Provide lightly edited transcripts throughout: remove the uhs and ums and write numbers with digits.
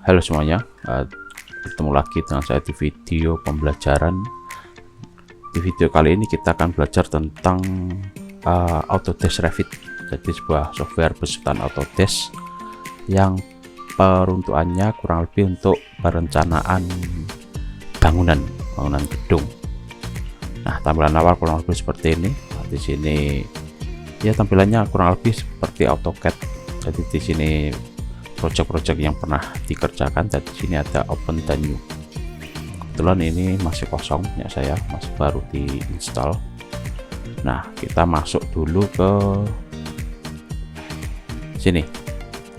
Halo semuanya, bertemu lagi dengan saya di video pembelajaran. Di video kali ini kita akan belajar tentang Autodesk Revit. Jadi sebuah software besutan Autodesk yang peruntukannya kurang lebih untuk perencanaan bangunan gedung. Nah, tampilan awal kurang lebih seperti ini. Nah, di sini ya tampilannya kurang lebih seperti AutoCAD. Jadi di sini project-project yang pernah dikerjakan, dan di sini ada open dan new. Kebetulan ini masih kosong ya, saya masih baru diinstal. Nah, kita masuk dulu ke sini.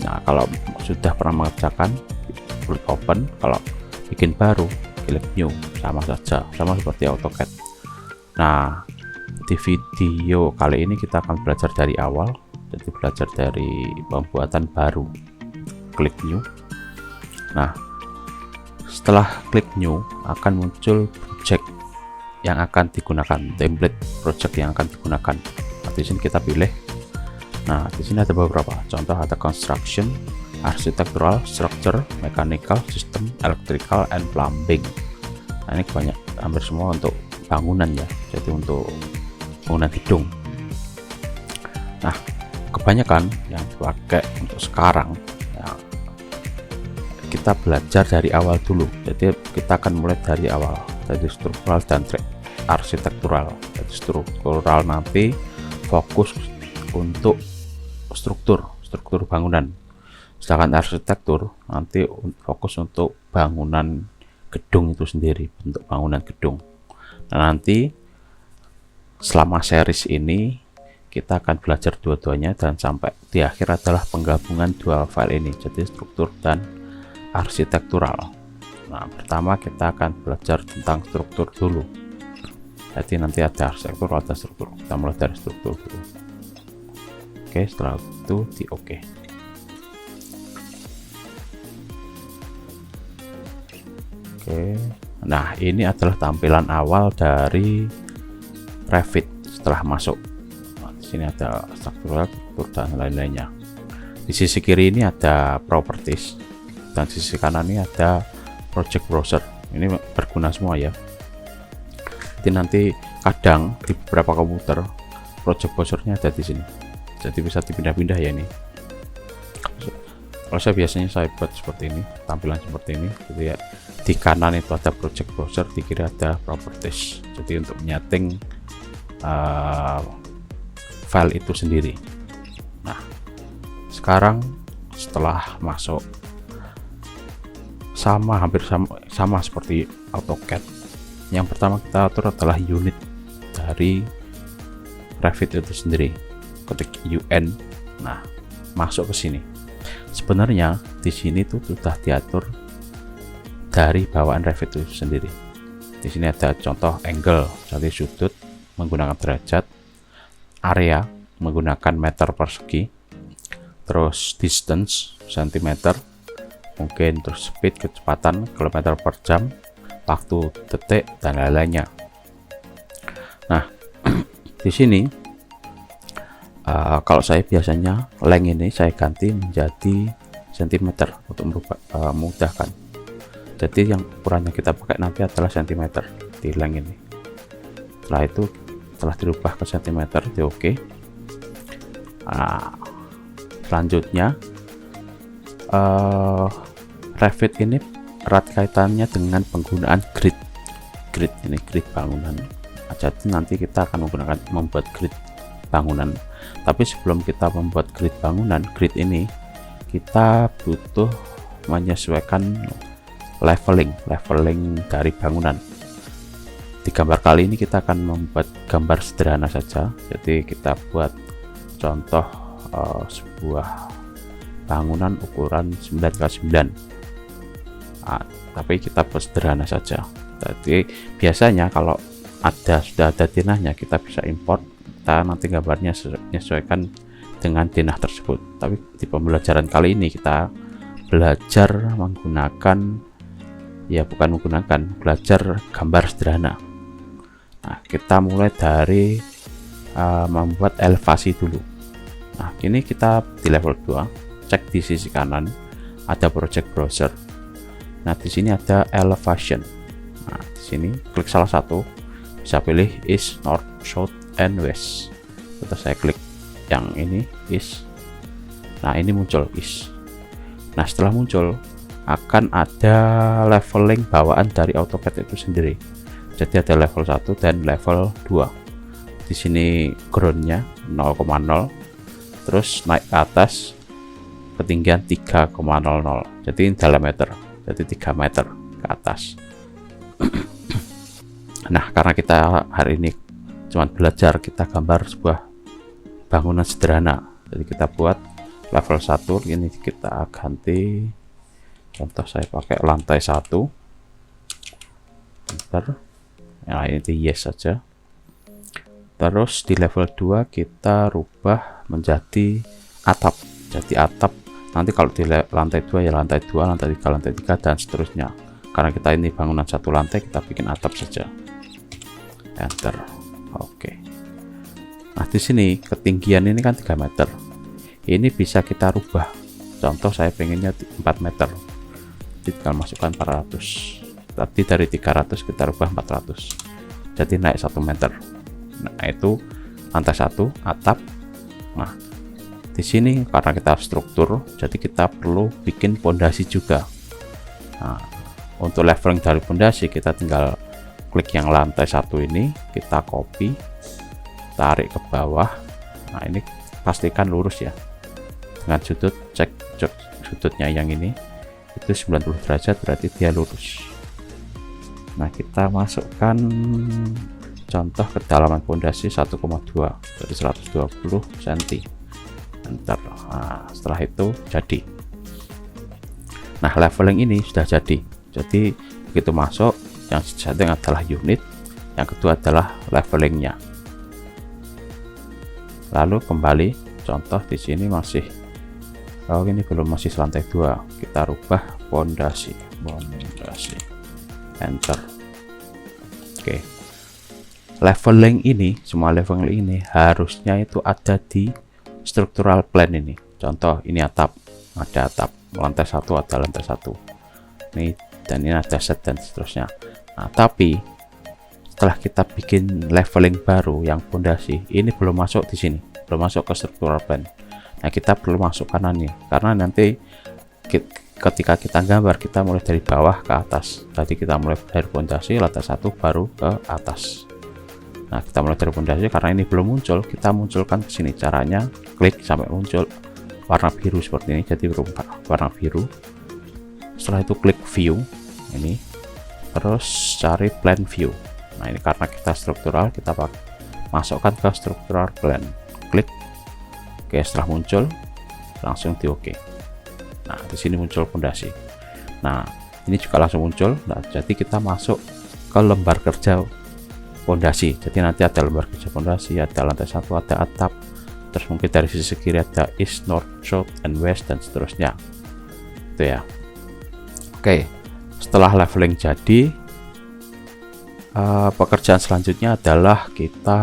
Nah, kalau sudah pernah mengerjakan, klik open. Kalau bikin baru, klik new. Sama saja, sama seperti AutoCAD. Nah, di video kali ini kita akan belajar dari awal. Jadi belajar dari pembuatan baru. Klik new. Nah, setelah klik new akan muncul project yang akan digunakan, template project yang akan digunakan. Nah, di sini kita pilih. Nah, di sini ada beberapa contoh, ada construction, architectural, structure, mechanical, system, electrical, and plumbing. Nah, ini banyak, hampir semua untuk bangunan ya, jadi untuk bangunan gedung. Nah, kebanyakan yang dipakai untuk sekarang ya, kita belajar dari awal dulu. Jadi kita akan mulai dari awal, dari struktural dan arsitektural. Jadi struktural nanti fokus untuk struktur bangunan, sedangkan arsitektur nanti fokus untuk bangunan gedung itu sendiri, bentuk bangunan gedung. Nah, nanti selama series ini kita akan belajar dua-duanya, dan sampai di akhir adalah penggabungan dua file ini, jadi struktur dan arsitektural. Nah, pertama kita akan belajar tentang struktur dulu. Jadi nanti ada arsitektur, ada struktur. Kita mulai dari struktur dulu. Oke, setelah itu di oke. Oke. Nah, ini adalah tampilan awal dari Revit setelah masuk. Nah, di sini ada struktural, dan lain-lainnya. Di sisi kiri ini ada properties, dan di sisi kanan ini ada project browser. Ini berguna semua ya. Jadi nanti kadang di beberapa komputer project browsernya ada di sini, jadi bisa dipindah-pindah ya. Ini kalau saya biasanya saya buat seperti ini, tampilan seperti ini. Jadi ya, di kanan itu ada project browser, di kiri ada properties. Jadi untuk menyeting file itu sendiri. Nah, sekarang setelah masuk, hampir sama seperti AutoCAD. Yang pertama kita atur adalah unit dari Revit itu sendiri. Ketik UN. Nah, masuk ke sini. Sebenarnya di sini tuh sudah diatur dari bawaan Revit itu sendiri. Di sini ada contoh angle, jadi sudut menggunakan derajat, area menggunakan meter persegi, terus distance cm, mungkin terus speed kecepatan kilometer per jam, waktu detik, dan lain-lainnya. Nah, di sini kalau saya biasanya length ini saya ganti menjadi cm untuk memudahkan. Jadi yang ukurannya kita pakai nanti adalah cm di length ini. Setelah itu, setelah dirubah ke cm, di oke. Nah, selanjutnya Revit ini erat kaitannya dengan penggunaan grid ini, grid bangunan. Jadi nanti kita akan membuat grid bangunan. Tapi sebelum kita membuat grid bangunan, grid ini kita butuh menyesuaikan leveling dari bangunan. Di gambar kali ini kita akan membuat gambar sederhana saja. Jadi kita buat contoh sebuah bangunan ukuran 9x9. Nah, tapi kita buat sederhana saja. Jadi biasanya kalau sudah ada denahnya, kita bisa import. Kita nanti gambarnya menyesuaikan dengan denah tersebut. Tapi di pembelajaran kali ini kita belajar belajar gambar sederhana. Nah, kita mulai dari membuat elevasi dulu. Nah, ini kita di level 2, cek di sisi kanan ada project browser. Nah, di sini ada elevation. Nah, di sini klik salah satu, bisa pilih east, north, south, and west. Terus saya klik yang ini east. Nah, ini muncul east. Nah, setelah muncul akan ada leveling bawaan dari AutoCAD itu sendiri. Jadi ada level 1 dan level 2. Di sini groundnya 0,0, terus naik ke atas ketinggian 3,00. Jadi ini diameter, jadi 3 meter ke atas. Nah, karena kita hari ini cuma belajar, kita gambar sebuah bangunan sederhana. Jadi kita buat level 1, ini kita ganti, contoh saya pakai lantai 1. Bentar. Nah, ini di yes saja. Terus di level 2 kita rubah menjadi atap. Jadi atap nanti kalau di lantai 2 ya lantai 2, lantai 3, lantai 3 dan seterusnya. Karena kita ini bangunan satu lantai, kita bikin atap saja. Enter. Oke. Nah, di sini ketinggian ini kan 3 meter. Ini bisa kita rubah. Contoh saya pengennya 4 meter. Jadi tinggal masukkan 400. Tadi dari 300 kita rubah 400. Jadi naik 1 meter. Nah, itu lantai 1 atap. Nah, di sini karena kita struktur, jadi kita perlu bikin pondasi juga. Nah, untuk leveling dari pondasi kita tinggal klik yang lantai 1 ini, kita copy, tarik ke bawah. Nah, ini pastikan lurus ya. Dengan sudut, cek sudutnya yang ini itu 90 derajat, berarti dia lurus. Nah, kita masukkan contoh kedalaman pondasi 1,2 dari 120 cm. Enter. Nah, setelah itu jadi. Nah, leveling ini sudah jadi. Jadi begitu masuk, yang setting adalah unit, yang kedua adalah levelingnya. Lalu kembali, contoh di sini masih, oh ini belum, masih lantai 2. Kita rubah pondasi. Enter. Oke. Leveling ini, semua leveling ini harusnya itu ada di structural plan ini. Contoh ini atap, ada atap, lantai 1 ada lantai 1. Ini dan ini ada set dan seterusnya. Nah, tapi setelah kita bikin leveling baru yang pondasi, ini belum masuk di sini, belum masuk ke structural plan. Nah, kita perlu masuk kanannya karena nanti ketika kita gambar, kita mulai dari bawah ke atas. Tadi kita mulai dari pondasi lantai 1 baru ke atas. Nah, kita mulai dari pondasi karena ini belum muncul, kita munculkan ke sini. Caranya klik sampai muncul warna biru seperti ini, jadi warna biru. Setelah itu klik view ini, terus cari plan view. Nah, ini karena kita struktural, kita masukkan ke structural plan. Klik. Oke, setelah muncul langsung di oke. Nah, di sini muncul pondasi. Nah, ini juga langsung muncul. Nah, jadi kita masuk ke lembar kerja pondasi. Jadi nanti ada lembar kerja pondasi, ada lantai 1, ada atap, terus mungkin dari sisi kiri ada east, north, south, and west dan seterusnya. Itu ya. Oke, setelah leveling jadi, pekerjaan selanjutnya adalah kita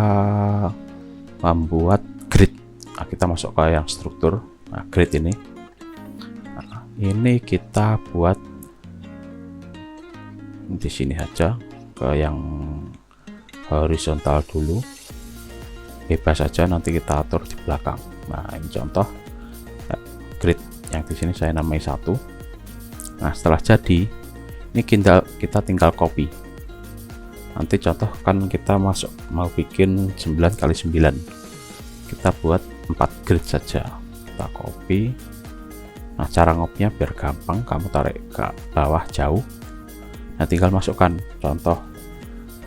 membuat grid. Nah, kita masuk ke yang struktur. Nah, grid ini. Ini kita buat di sini saja, ke yang horizontal dulu, bebas saja, nanti kita atur di belakang. Nah, ini contoh grid yang di sini saya namai 1. Nah, setelah jadi, ini kita tinggal copy. Nanti contoh kan kita mau bikin 9x9, kita buat 4 grid saja, kita copy. Nah, cara ngopnya biar gampang, kamu tarik ke bawah jauh. Nah, tinggal masukkan. Contoh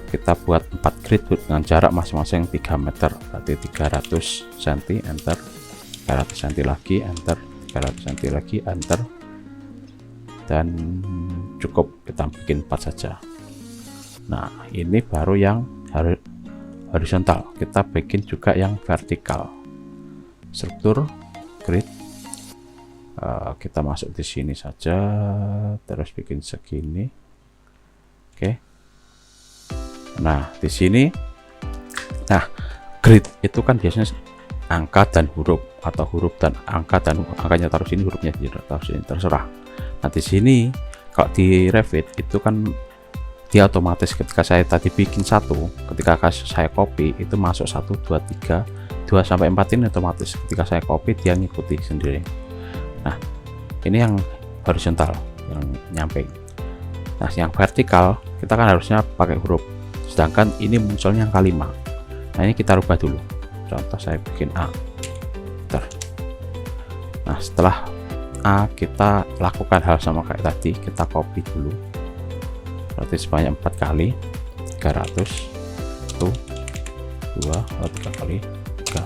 kita buat 4 grid dengan jarak masing-masing 3 meter, berarti 300 cm, enter. 300 cm lagi, enter. 300 cm lagi, enter. Dan cukup kita bikin 4 saja. Nah, ini baru yang horizontal. Kita bikin juga yang vertikal. Struktur grid. Kita masuk di sini saja, terus bikin segini. Oke. Nah, di sini, nah, grid itu kan biasanya angka dan huruf, atau huruf dan angka, dan angkanya taruh sini, hurufnya taruh sini, terserah. Nah, di sini kalau di Revit itu kan dia otomatis ketika saya tadi bikin satu, ketika saya copy itu masuk 1 2 3 2 sampai 4 ini otomatis ketika saya copy dia ngikuti sendiri. Nah ini yang horizontal yang nyamping. Nah yang vertikal kita kan harusnya pakai huruf, sedangkan ini munculnya angka 5. Nah ini kita rubah dulu, contoh saya bikin A. Bentar. Nah setelah A kita lakukan hal sama kayak tadi, kita copy dulu berarti sebanyak 4 kali 300 1 2 3 kali 3.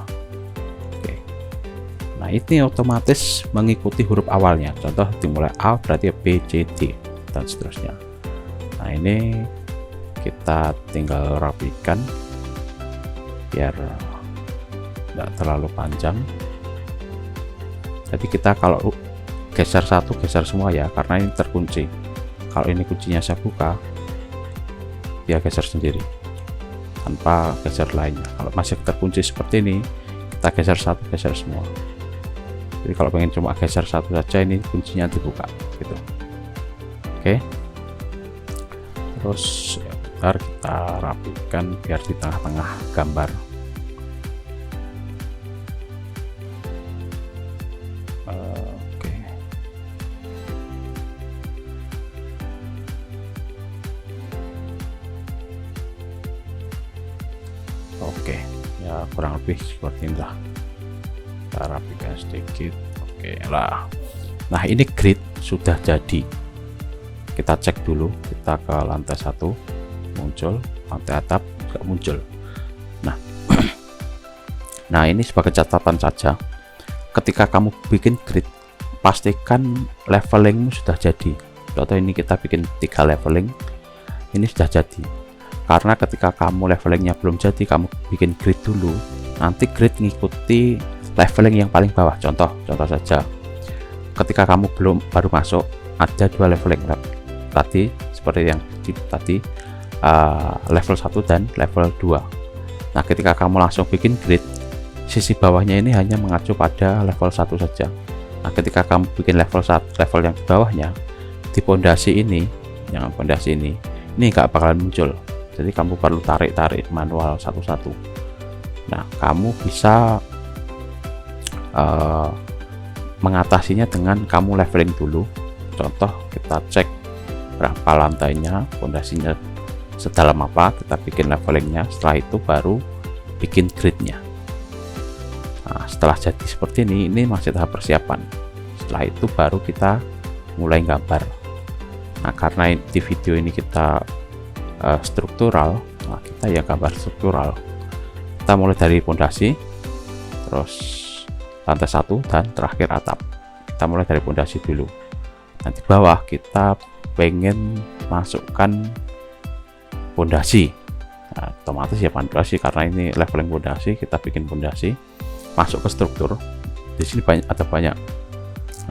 Oke. Nah ini otomatis mengikuti huruf awalnya, contoh dimulai A berarti B C D dan seterusnya. Nah ini kita tinggal rapikan biar tidak terlalu panjang. Jadi kita kalau geser satu geser semua ya, karena ini terkunci. Kalau ini kuncinya saya buka, dia geser sendiri tanpa geser lainnya. Kalau masih terkunci seperti ini, kita geser satu geser semua. Jadi kalau pengen cuma geser satu saja, ini kuncinya dibuka gitu. Oke. Terus bentar kita rapikan biar di tengah-tengah gambar. Oke, ya kurang lebih seperti inilah. Kita rapikan sedikit. Oke lah. Nah ini grid sudah jadi. Kita cek dulu, kita ke lantai 1 muncul, lantai atap juga muncul. Nah nah ini sebagai catatan saja, ketika kamu bikin grid pastikan levelingmu sudah jadi. Contoh ini kita bikin 3 leveling, ini sudah jadi. Karena ketika kamu levelingnya belum jadi, kamu bikin grid dulu, nanti grid ngikuti leveling yang paling bawah. Contoh saja, ketika kamu baru masuk, ada 2 leveling tadi seperti yang tadi, level 1 dan level 2. Nah ketika kamu langsung bikin grid, sisi bawahnya ini hanya mengacu pada level 1 saja. Nah ketika kamu bikin level yang di bawahnya, di pondasi ini, yang pondasi ini nggak bakalan muncul. Jadi kamu perlu tarik manual satu-satu. Nah kamu bisa mengatasinya dengan kamu leveling dulu. Contoh kita cek berapa lantainya, pondasinya sedalam apa, kita bikin levelingnya. Setelah itu baru bikin gridnya. Nah setelah jadi seperti ini masih tahap persiapan. Setelah itu baru kita mulai gambar. Nah karena di video ini kita struktural, nah kita ya gambar struktural. Kita mulai dari pondasi, terus lantai 1 dan terakhir atap. Kita mulai dari pondasi dulu. Nah di bawah kita pengen masukkan pondasi. Nah, otomatis ya pondasi, karena ini leveling pondasi, kita bikin pondasi, masuk ke struktur. Di sini ada banyak,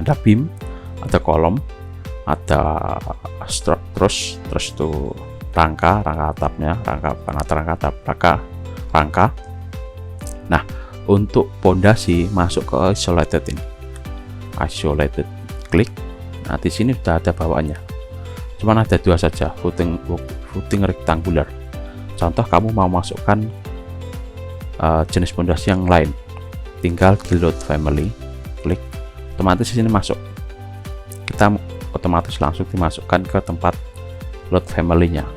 ada beam, ada kolom, ada terus tuh rangka atapnya, rangka. Nah untuk pondasi masuk ke isolated ini, isolated, klik. Nah di sini sudah ada bawaannya, cuman ada 2 saja, footing rectangular. Contoh kamu mau masukkan jenis pondasi yang lain, tinggal di load family, klik, otomatis di sini masuk. Kita otomatis langsung dimasukkan ke tempat load family-nya.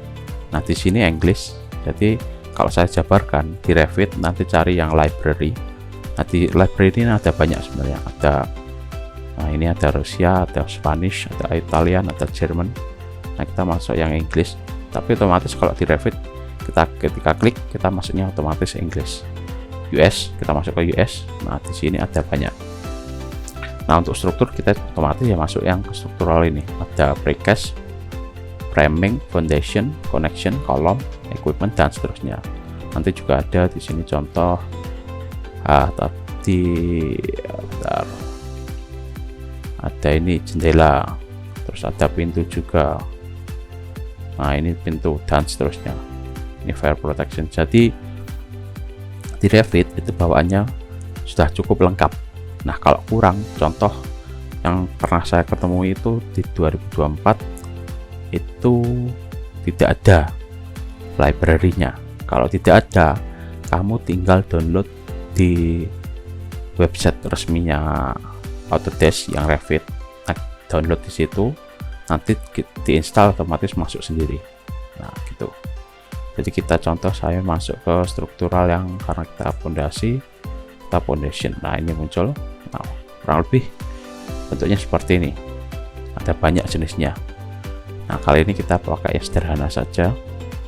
Nah di sini English, jadi kalau saya jabarkan di Revit nanti cari yang library. Nah di library ini ada banyak sebenarnya, nah ini ada Rusia, ada Spanish, ada Italian, ada Jerman. Nah kita masuk yang English, tapi otomatis kalau di Revit kita ketika klik kita masuknya otomatis English. US, kita masuk ke US. Nah di sini ada banyak. Nah untuk struktur kita otomatis ya masuk yang struktural ini, ada precast, framing, foundation, connection, kolom, equipment dan seterusnya. Nanti juga ada di sini contoh tadi ada ini jendela, terus ada pintu juga. Nah ini pintu dan seterusnya. Ini fire protection. Jadi di Revit itu bawaannya sudah cukup lengkap. Nah kalau kurang, contoh yang pernah saya ketemu itu di 2024 itu tidak ada library-nya. Kalau tidak ada, kamu tinggal download di website resminya Autodesk yang Revit. Nah, download di situ, nanti diinstal otomatis masuk sendiri. Nah gitu. Jadi kita contoh, saya masuk ke struktural yang karena kita fondasi, kita foundation. Nah ini muncul. Nah, kurang lebih bentuknya seperti ini. Ada banyak jenisnya. Nah kali ini kita pakai yang sederhana saja.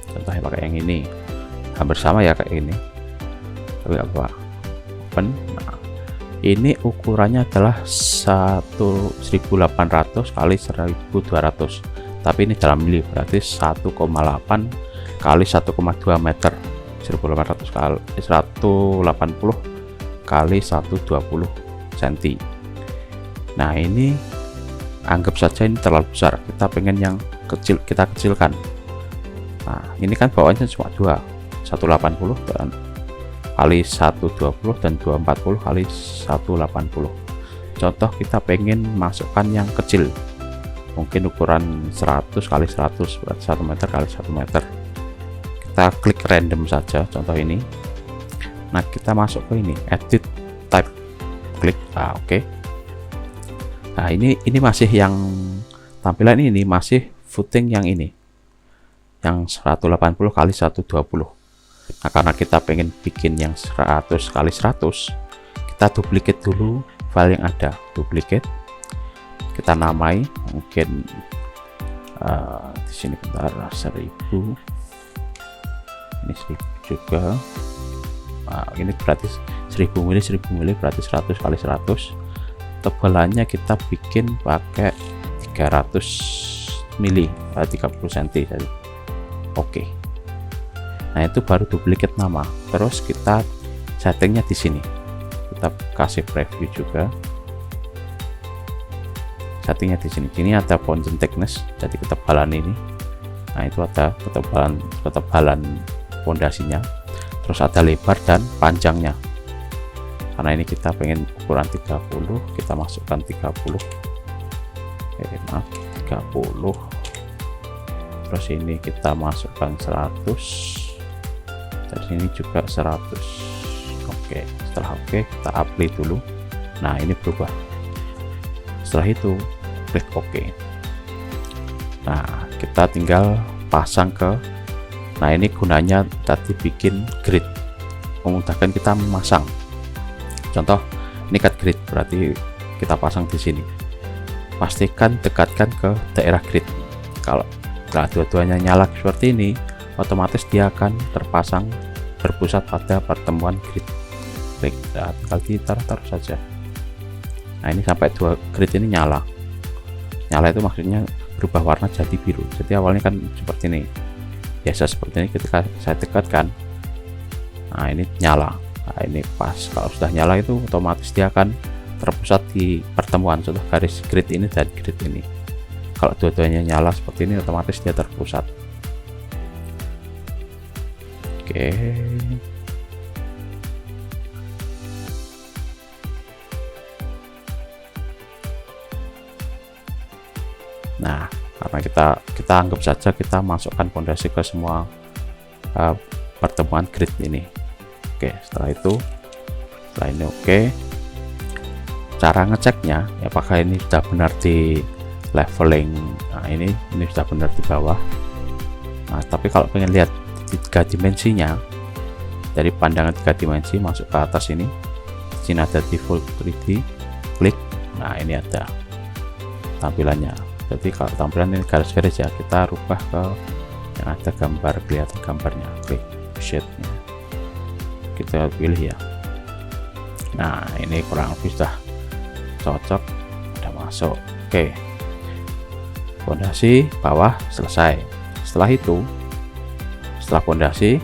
Contohnya pakai yang ini. Hampir sama ya kayak ini. Tapi apa? Open. Nah, ini ukurannya adalah 1800 kali 1200. Tapi ini dalam mili, berarti 1,8 kali 1,2 meter. 1800 kali 180 kali 120 cm. Nah ini anggap saja ini terlalu besar, kita pengen yang kecil, kita kecilkan. Nah ini kan bawahnya cuma 180 dan kali 120 dan 240 kali 180. Contoh kita pengen masukkan yang kecil, mungkin ukuran 100 kali 100, berarti 1 meter kali 1 meter. Kita klik random saja contoh ini. Nah kita masuk ke ini, edit type, klik. Oke. Nah ini masih yang tampilan ini masih footing yang ini, yang 180 kali 120. Nah karena kita pengen bikin yang 100 kali 100, kita duplicate dulu file yang ada. Duplicate, kita namai, mungkin di sini bentar, 1000, ini 1000 juga. Nah, ini berarti 1000 mili berarti 100 kali 100. Tebalannya kita bikin pakai 300 mili, 30 cm jadi. Oke. Nah itu baru duplicate nama. Terus kita settingnya di sini. Kita kasih preview juga. Settingnya di sini. Ini ada foundation thickness, jadi ketebalan ini. Nah itu ada ketebalan fondasinya. Terus ada lebar dan panjangnya. Karena ini kita pengen ukuran 30, kita masukkan 30. Maaf, 30. Terus ini kita masukkan 100. Dan ini juga 100. Oke, setelah oke, kita apply dulu. Nah ini berubah. Setelah itu klik OK. Nah kita tinggal pasang ke, nah ini gunanya tadi bikin grid, memudahkan kita memasang. Contoh ini cut grid, berarti kita pasang di sini. Pastikan dekatkan ke daerah grid. Kalau dua-duanya nyala seperti ini, otomatis dia akan terpasang berpusat pada pertemuan grid. Klik, tinggal ditaruh saja. Nah ini sampai dua grid ini nyala. Nyala itu maksudnya berubah warna jadi biru. Jadi awalnya kan seperti ini, biasa seperti ini. Ketika saya dekatkan, nah ini nyala. Nah ini pas, kalau sudah nyala itu otomatis dia akan terpusat di pertemuan. Contoh garis grid ini dan grid ini. Kalau dua-duanya nyala seperti ini, otomatis dia terpusat. Oke. Nah, karena kita anggap saja kita masukkan fondasi ke semua pertemuan grid ini. Oke, setelah ini oke. Cara ngeceknya, apakah ini sudah benar di leveling. Nah ini sudah benar di bawah. Nah tapi kalau pengen lihat 3 dimensinya, dari pandangan 3 dimensi masuk ke atas ini. Di sini ada default 3D, klik. Nah ini ada tampilannya. Jadi kalau tampilan ini garis-garis ya, kita rubah ke yang ada gambar, kelihatan gambarnya. Klik shade-nya, kita pilih ya. Nah ini kurang lebih sudah cocok, udah masuk. Oke, fondasi bawah selesai. Setelah itu, setelah fondasi,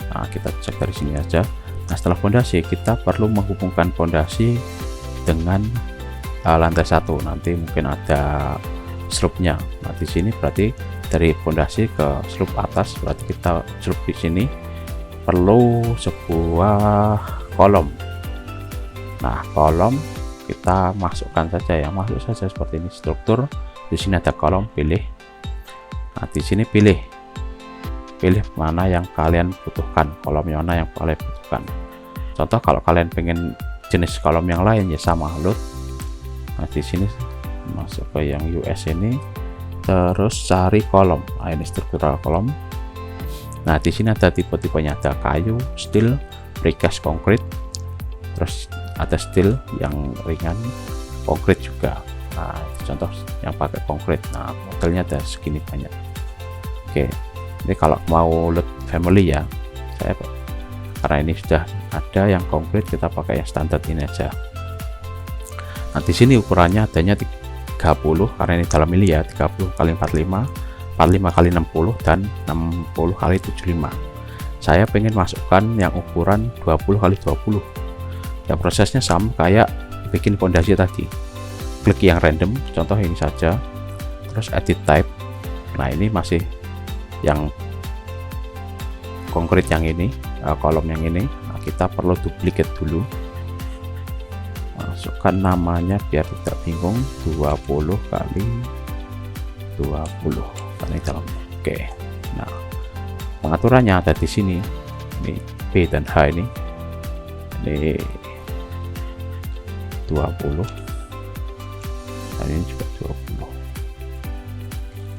nah kita cek dari sini aja. Nah setelah fondasi, kita perlu menghubungkan fondasi dengan lantai 1. Nanti mungkin ada slope-nya. Nah di sini berarti dari fondasi ke slope atas, berarti kita slope di sini perlu sebuah kolom. Nah kolom kita masukkan saja ya, masuk saja seperti ini. Struktur, di sini ada kolom, pilih. Nah, di sini pilih mana yang kalian butuhkan, kolom mana yang kalian butuhkan. Contoh kalau kalian pengen jenis kolom yang lain ya sama load. Nah, di sini masuk ke yang US ini, terus cari kolom. Nah, ini struktural kolom. Nah, di sini ada tipe-tipenya, ada kayu, steel, precast, konkrit, terus ada steel yang ringan, konkrit juga. Nah, contoh yang pakai konkrit. Nah, modelnya ada segini banyak. Oke, ini kalau mau load family ya, saya karena ini sudah ada yang konkrit, kita pakai yang standar ini aja. Nah, di sini ukurannya adanya 30 karena ini dalam mili ya, 30 kali 45, 45 kali 60 dan 60 kali 75. Saya pengen masukkan yang ukuran 20 kali 20. Ya, prosesnya sama kayak bikin fondasi tadi. Klik yang random, contoh ini saja, terus edit type. Nah, ini masih yang konkret yang ini, kolom yang ini. Nah, kita perlu duplicate dulu, masukkan namanya biar tidak bingung, 20 kali 20 kali dalam. Oke, nah pengaturannya ada di sini. Ini B dan H ini 20 dan ini juga 20.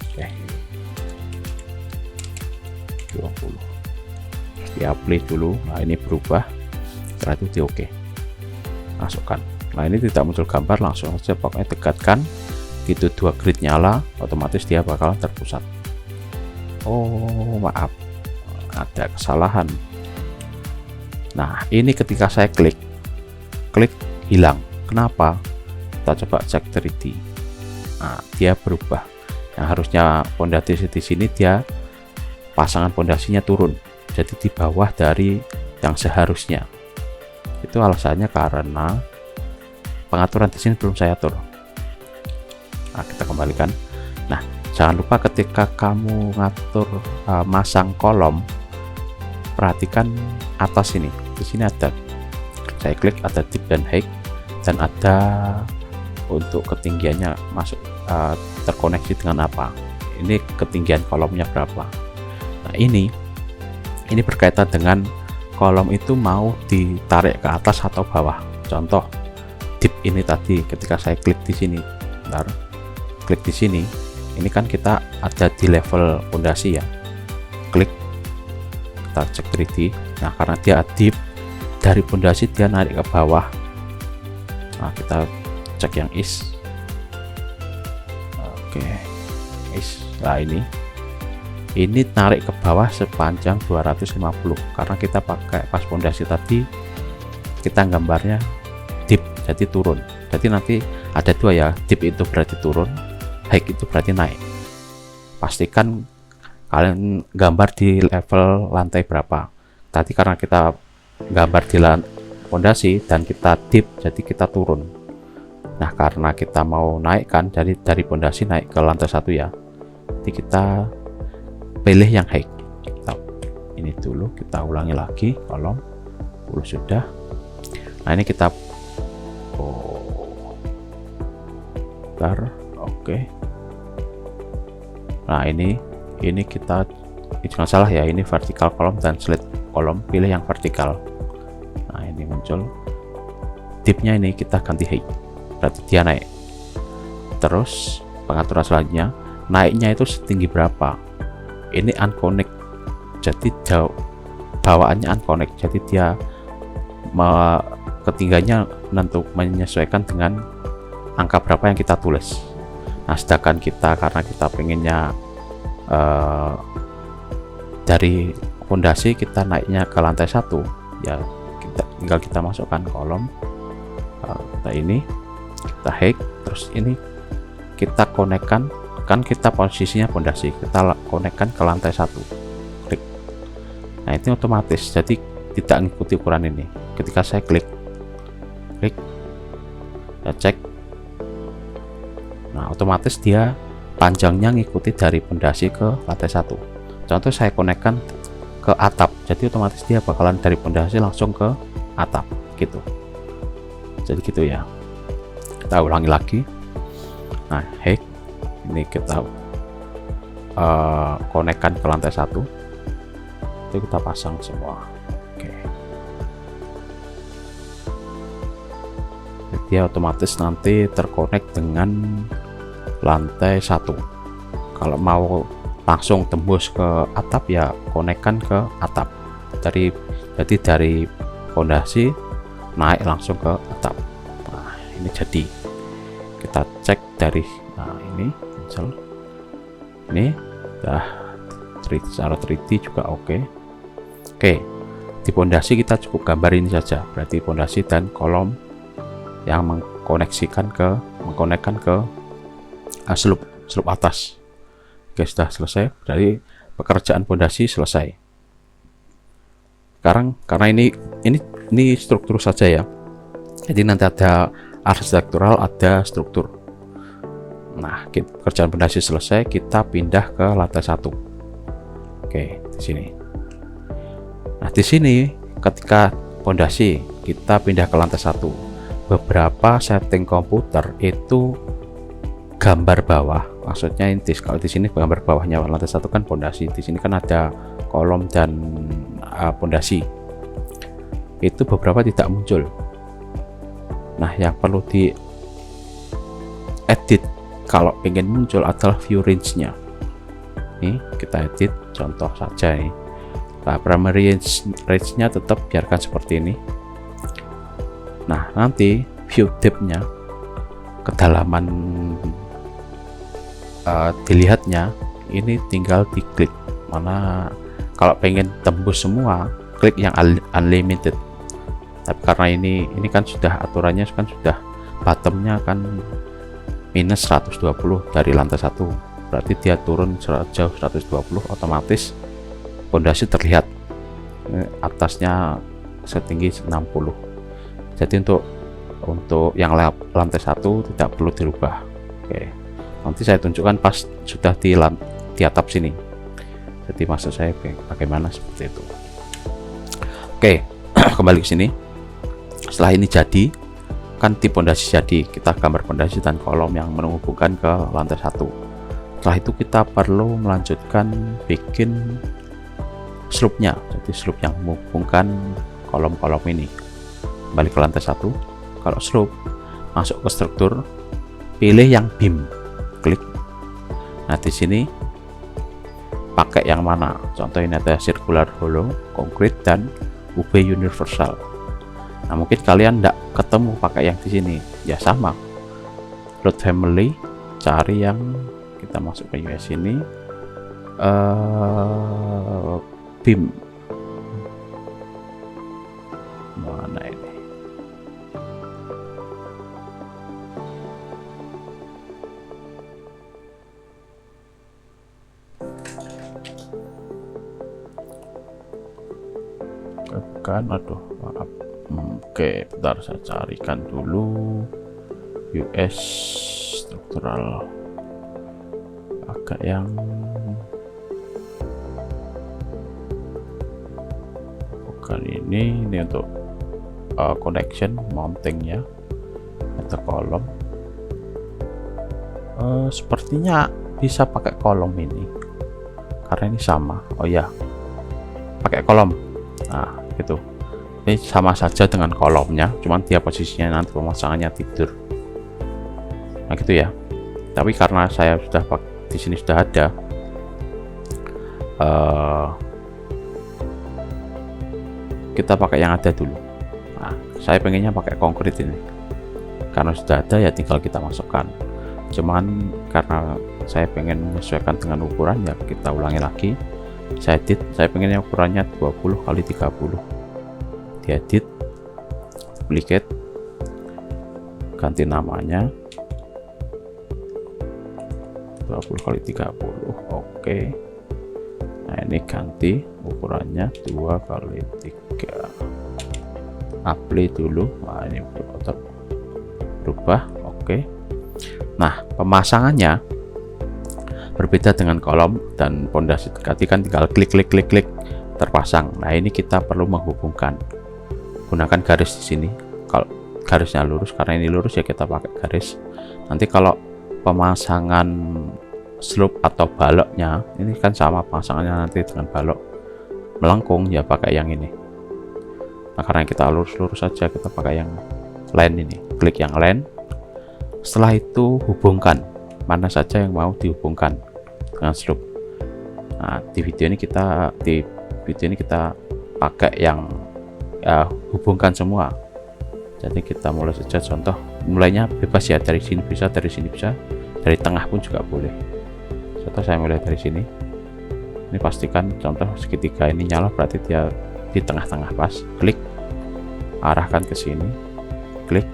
Oke, 20 di apply dulu. Nah, ini berubah, setelah itu di OK, masukkan. Nah, ini tidak muncul gambar, langsung saja pokoknya dekatkan gitu, 2 grid nyala, otomatis dia bakalan terpusat. Oh maaf, ada kesalahan. Nah, ini ketika saya klik hilang. Kenapa? Kita coba cek 3D. Nah, dia berubah. Yang harusnya pondasi di sini dia pasangan pondasinya turun, jadi di bawah dari yang seharusnya. Itu alasannya karena pengaturan di sini belum saya atur. Nah, kita kembalikan. Nah, jangan lupa ketika kamu ngatur masang kolom, perhatikan atas ini. Di sini ada, saya klik ada depth dan height, dan ada untuk ketinggiannya masuk terkoneksi dengan apa. Ini ketinggian kolomnya berapa. Nah, ini berkaitan dengan kolom itu mau ditarik ke atas atau bawah. Contoh dip ini tadi, ketika saya klik di sini, bentar, klik di sini, ini kan kita ada di level fondasi ya, klik, kita cek 3D. Nah, karena dia dip dari fondasi dia narik ke bawah. Nah, kita cek yang is. Oke, is. Nah, ini narik ke bawah sepanjang 250 karena kita pakai pas fondasi tadi kita gambarnya dip, jadi turun. Jadi nanti ada dua ya, dip itu berarti turun, height itu berarti naik. Pastikan kalian gambar di level lantai berapa. Tadi karena kita gambar di fondasi dan kita dip, jadi kita turun. Nah, karena kita mau naikkan dari fondasi naik ke lantai 1 ya, jadi kita pilih yang height. Ini dulu kita ulangi lagi, kolom 10 sudah. Nah, ini kita oke. Nah, ini kita, jangan salah ya, ini vertikal kolom dan slide kolom, pilih yang vertikal. Nah, ini muncul dipnya, ini kita ganti height, berarti dia naik. Terus pengaturan selanjutnya, naiknya itu setinggi berapa. Ini unconnect, jadi jauh bawaannya unconnect, jadi dia ketinggiannya menyesuaikan dengan angka berapa yang kita tulis. Nah, sedangkan kita karena kita pengennya dari fondasi kita naiknya ke lantai 1 ya, tinggal kita masukkan kolom kita height, terus ini kita konekkan, kan kita posisinya fondasi, kita konekkan ke lantai 1, klik. Nah, itu otomatis jadi tidak mengikuti ukuran ini. Ketika saya klik ya, cek. Nah, otomatis dia panjangnya ngikuti dari fondasi ke lantai 1. Contoh saya konekkan ke atap, jadi otomatis dia bakalan dari fondasi langsung ke atap gitu. Jadi gitu ya. Kita ulangi lagi. Nah, height ini kita konekkan ke lantai 1 itu kita pasang semua. Oke, jadi otomatis nanti terkonek dengan lantai 1. Kalau mau langsung tembus ke atap ya konekkan ke atap, jadi dari fondasi naik langsung ke atap. Nah ini jadi kita cek dari ini misal ini udah secara 3D juga oke. Di fondasi kita cukup gambar ini saja, berarti fondasi dan kolom yang mengkonekkan ke slope atas. Oke, sudah selesai, dari pekerjaan fondasi selesai. Sekarang karena ini struktur saja ya, jadi nanti ada arsitektural, ada struktur. Nah, pekerjaan fondasi selesai, kita pindah ke lantai 1. Oke, di sini. Nah, di sini ketika fondasi kita pindah ke lantai 1, beberapa setting komputer itu gambar bawah, maksudnya ini kalau di sini gambar bawahnya lantai 1 kan fondasi, di sini kan ada kolom dan fondasi, itu beberapa tidak muncul. Nah, yang perlu di edit kalau pengen muncul adalah view range-nya. Nih kita edit contoh saja nih. Nah, primary range-nya tetap biarkan seperti ini. Nah, nanti view depth-nya, kedalaman dilihatnya ini tinggal diklik mana. Kalau pengen tembus semua, klik yang unlimited. Tapi karena ini kan sudah aturannya kan sudah bottomnya kan minus 120 dari lantai 1, berarti dia turun jauh 120, otomatis fondasi terlihat atasnya setinggi 60. Jadi untuk yang lantai 1 tidak perlu dirubah. Oke, nanti saya tunjukkan pas sudah di atap sini. Jadi maksud saya bagaimana seperti itu. Oke, kembali ke sini. Setelah ini jadi, kan di fondasi jadi, kita gambar fondasi dan kolom yang menghubungkan ke lantai 1. Setelah itu kita perlu melanjutkan bikin slope-nya, jadi slope yang menghubungkan kolom-kolom ini. Kembali ke lantai 1, kalau slope masuk ke struktur, pilih yang beam, klik. Nah, di sini pakai yang mana? Contoh ini ada circular hollow, concrete, dan UV universal. Nah, mungkin kalian tidak ketemu pakai yang di sini, ya sama. Load family, cari yang kita masuk ke US ini, beam. Mana ini? Kan, aduh, maaf. Oke, bentar saya carikan dulu US struktural, agak yang bukan ini untuk connection mountingnya, ada kolom. Sepertinya bisa pakai kolom ini karena ini sama. Oh ya, pakai kolom. Nah, gitu. Ini sama saja dengan kolomnya, cuman dia posisinya nanti pemasangannya tidur. Nah, gitu ya. Tapi karena saya sudah di sini sudah ada, kita pakai yang ada dulu. Nah, saya pengennya pakai konkret ini. Karena sudah ada ya tinggal kita masukkan. Cuman karena saya pengen menyesuaikan dengan ukuran ya kita ulangi lagi. Saya edit, saya pengennya ukurannya 20 kali 30. Diedit, duplicate, ganti namanya 20 kali 30. Oke. Nah, ini ganti ukurannya 2 kali 3. Apply dulu. Nah, ini berubah. Oke. Nah, pemasangannya berbeda dengan kolom dan fondasi. Kan tinggal klik terpasang. Nah, ini kita perlu menghubungkan. Gunakan garis di sini. Kalau garisnya lurus, karena ini lurus ya kita pakai garis. Nanti kalau pemasangan slope atau baloknya ini kan sama pasangannya nanti dengan balok melengkung, ya pakai yang ini. Nah, karena kita lurus-lurus saja, kita pakai yang line ini. Klik yang line, setelah itu hubungkan mana saja yang mau dihubungkan dengan slope. Nah, di video ini kita pakai yang hubungkan semua. Jadi kita mulai saja, contoh mulainya bebas ya, dari sini bisa, dari sini bisa, dari tengah pun juga boleh. Contoh saya mulai dari sini. Ini pastikan contoh segitiga ini nyala, berarti dia di tengah-tengah pas. Klik, arahkan ke sini, klik,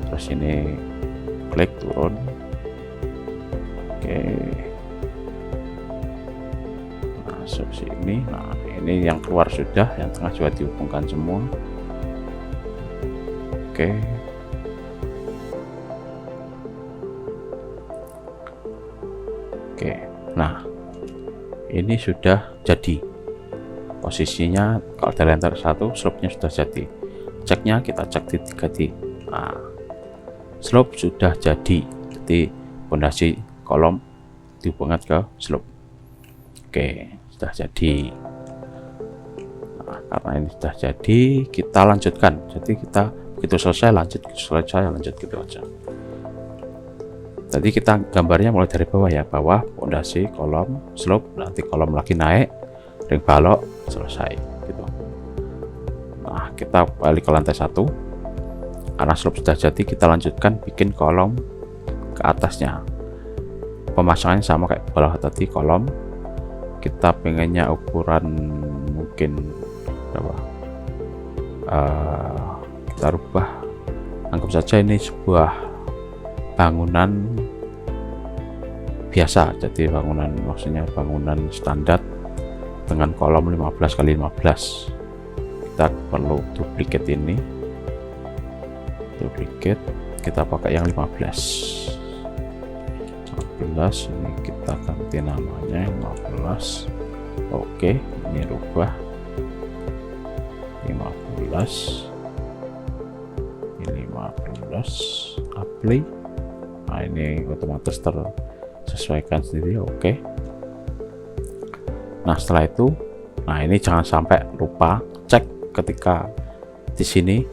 terus ini klik turun. Oke, masuk sini. Nah, ini yang keluar sudah, yang tengah juga dihubungkan semua. Oke, nah ini sudah jadi posisinya. Kalau dari antara satu, slope-nya sudah jadi. Ceknya kita cek di 3D. Nah, slope sudah jadi pondasi kolom dihubungkan ke slope. Oke, sudah jadi. Nah, karena ini sudah jadi, kita lanjutkan. Jadi kita begitu selesai lanjut gitu aja. Tadi kita gambarnya mulai dari bawah ya, bawah pondasi, kolom, slope, nanti kolom lagi naik, ring balok, selesai gitu. Nah, kita balik ke lantai 1. Karena slope sudah jadi, kita lanjutkan bikin kolom ke atasnya. Pemasangannya sama kayak bawah tadi, kolom. Kita pengennya ukuran mungkin berapa? Kita rubah, anggap saja ini sebuah bangunan biasa, jadi maksudnya bangunan standar dengan kolom 15 x 15. Kita perlu duplicate ini, kita pakai yang 15. Ini kita ganti namanya 15. Oke, ini rubah 15, ini 15, apply. Nah, ini otomatis tersesuaikan sendiri. Oke. Nah, setelah itu, nah ini jangan sampai lupa cek ketika di sini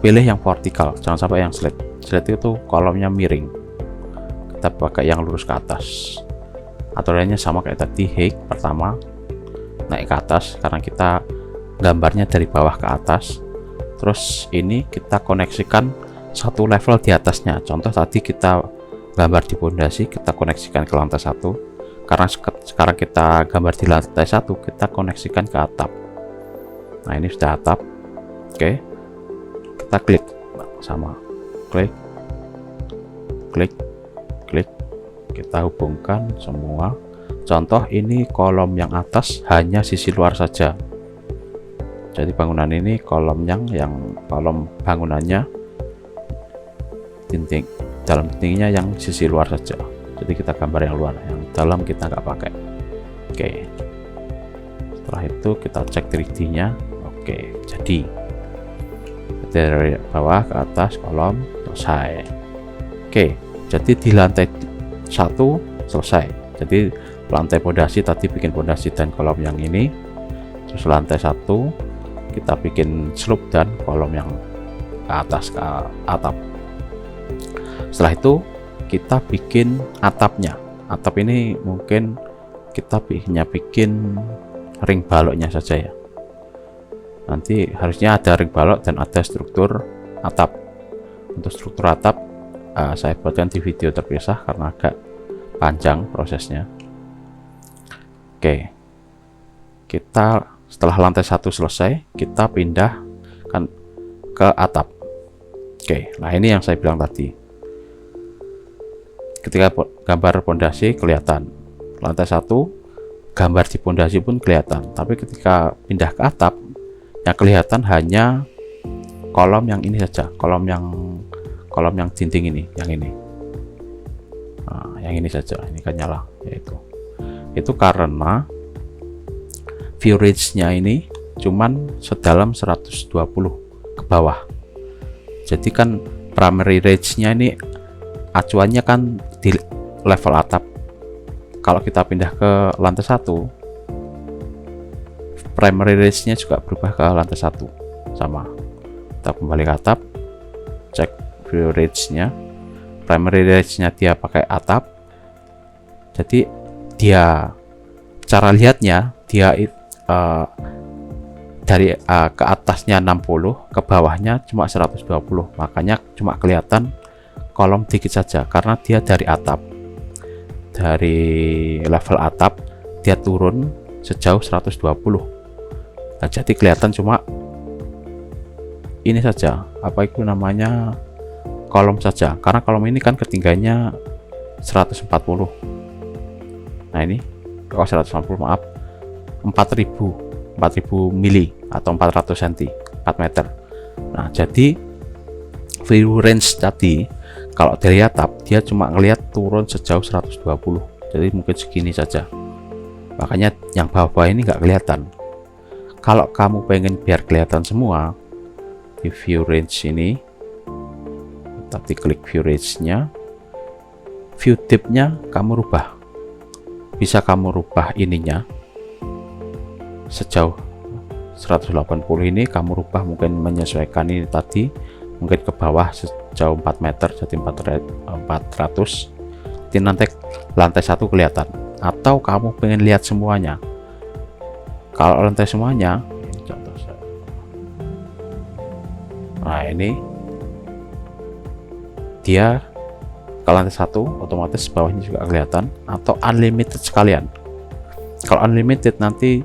pilih yang vertikal, jangan sampai yang slide. Slide itu kolomnya miring, kita pakai yang lurus ke atas. Aturannya sama kayak tadi, height pertama naik ke atas karena kita gambarnya dari bawah ke atas. Terus ini kita koneksikan satu level di atasnya. Contoh tadi kita gambar di pondasi, kita koneksikan ke lantai 1. Karena sekarang kita gambar di lantai 1, kita koneksikan ke atap. Nah, ini sudah atap. Oke, kita klik sama, klik, kita hubungkan semua. Contoh ini kolom yang atas hanya sisi luar saja. Jadi bangunan ini kolom bangunannya dalam dindingnya yang sisi luar saja. Jadi kita gambar yang luar, yang dalam kita nggak pakai. Oke, setelah itu kita cek 3D-nya. Oke, jadi dari bawah ke atas kolom selesai. Oke, jadi di lantai 1 selesai. Jadi lantai pondasi tadi bikin pondasi dan kolom yang ini. Terus lantai 1 kita bikin slope dan kolom yang ke atas, ke atap. Setelah itu kita bikin atapnya. Atap ini mungkin kita hanya bikin ring baloknya saja ya. Nanti harusnya ada ring balok dan ada struktur atap. Untuk struktur atap saya buatkan di video terpisah karena agak panjang prosesnya. Oke, kita setelah lantai 1 selesai, kita pindah kan ke atap. Oke, nah ini yang saya bilang tadi. Ketika gambar pondasi kelihatan, lantai 1 gambar di pondasi pun kelihatan. Tapi ketika pindah ke atap, yang kelihatan hanya kolom yang ini saja, kolom yang dinding ini, yang ini. Nah, yang ini saja, ini kan nyala, yaitu. Itu karena view range-nya ini cuman sedalam 120 ke bawah. Jadi kan primary range-nya ini acuannya kan di level atap, kalau kita pindah ke lantai 1, primary range-nya juga berubah ke lantai 1 sama. Kita kembali ke atap, cek view range-nya. Primary range-nya dia pakai atap, jadi dia cara lihatnya dia dari ke atasnya 60, ke bawahnya cuma 120, makanya cuma kelihatan kolom dikit saja karena dia dari atap, dari level atap dia turun sejauh 120. Nah, jadi kelihatan cuma ini saja, apa itu namanya, kolom saja, karena kolom ini kan ketinggiannya 140. Nah ini kalau 140, maaf, 4000 mili atau 400 cm, 4 meter. Nah, jadi view range tadi kalau dari atap dia cuma ngelihat turun sejauh 120, jadi mungkin segini saja, makanya yang bawah-bawah ini nggak kelihatan. Kalau kamu pengen biar kelihatan semua, di view range ini tadi klik view range-nya, view depth-nya kamu rubah, bisa kamu rubah ininya sejauh 180 ini kamu rubah, mungkin menyesuaikan ini tadi, mungkin ke bawah sejauh 4 meter jadi 400, jadi nanti lantai 1 kelihatan. Atau kamu pengen lihat semuanya, kalau lantai semuanya ini contoh saya. Nah ini dia ke lantai 1 otomatis bawahnya juga kelihatan, atau unlimited sekalian. Kalau unlimited nanti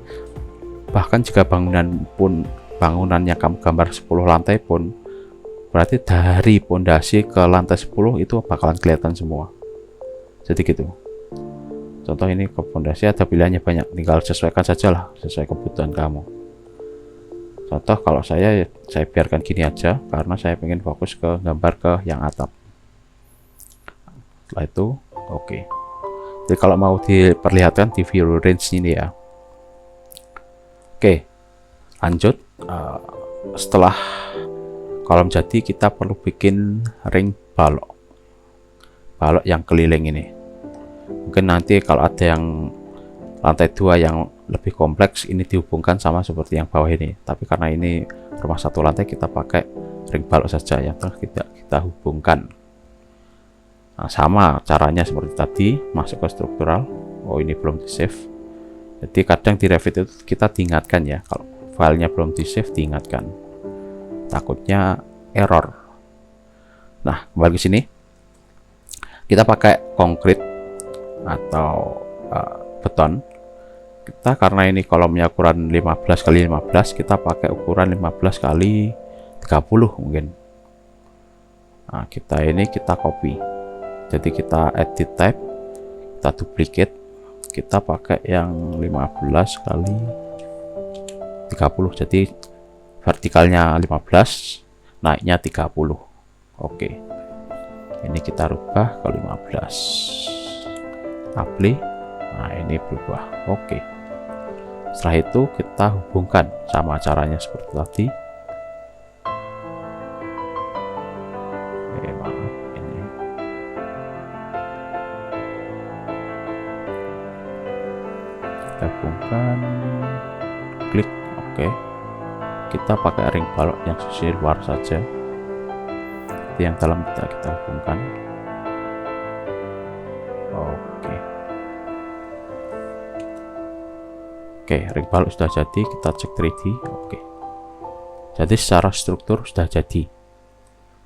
bahkan jika bangunannya kamu gambar 10 lantai pun, berarti dari pondasi ke lantai 10 itu bakalan kelihatan semua. Jadi gitu. Contoh ini ke pondasi ada pilihannya banyak, tinggal sesuaikan saja lah sesuai kebutuhan kamu. Contoh kalau saya biarkan gini aja karena saya pengen fokus ke gambar ke yang atap. Setelah itu oke. Jadi kalau mau diperlihatkan di view range ini ya. Oke, lanjut. Setelah kolom jadi, kita perlu bikin ring balok yang keliling ini. Mungkin nanti kalau ada yang lantai 2 yang lebih kompleks, ini dihubungkan sama seperti yang bawah ini, tapi karena ini rumah 1 lantai, kita pakai ring balok saja yang tengah kita hubungkan. Nah, sama caranya seperti tadi, masuk ke struktural. Oh, ini belum di save. Jadi kadang di Revit itu kita diingatkan ya, kalau filenya belum di save diingatkan, takutnya error. Nah, kembali ke sini, kita pakai konkrit atau beton. Kita karena ini kolomnya ukuran 15 kali 15, kita pakai ukuran 15 kali 30 mungkin. Nah, kita copy, jadi kita edit type, kita duplicate, kita pakai yang 15 kali 30, jadi vertikalnya 15, naiknya 30. Oke, ini kita rubah ke 15, apply. Nah, ini berubah. Oke, setelah itu kita hubungkan sama caranya seperti tadi. Maaf, ini kita hubungkan, klik oke. Kita pakai ring balok yang sisi luar saja, yang dalam kita hubungkan. Oke, ring balok sudah jadi, kita cek 3D. Oke, jadi secara struktur sudah jadi.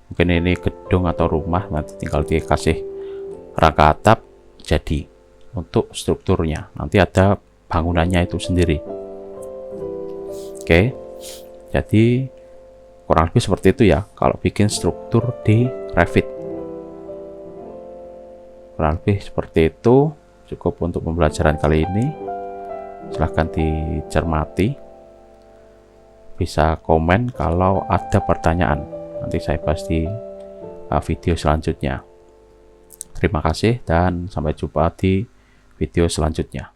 Mungkin ini gedung atau rumah, nanti tinggal dikasih rangka atap, jadi. Untuk strukturnya nanti ada bangunannya itu sendiri. Oke, jadi kurang lebih seperti itu ya kalau bikin struktur di Revit. Kurang lebih seperti itu, cukup untuk pembelajaran kali ini. Silahkan dicermati, bisa komen kalau ada pertanyaan, nanti saya bahas di video selanjutnya. Terima kasih dan sampai jumpa di video selanjutnya.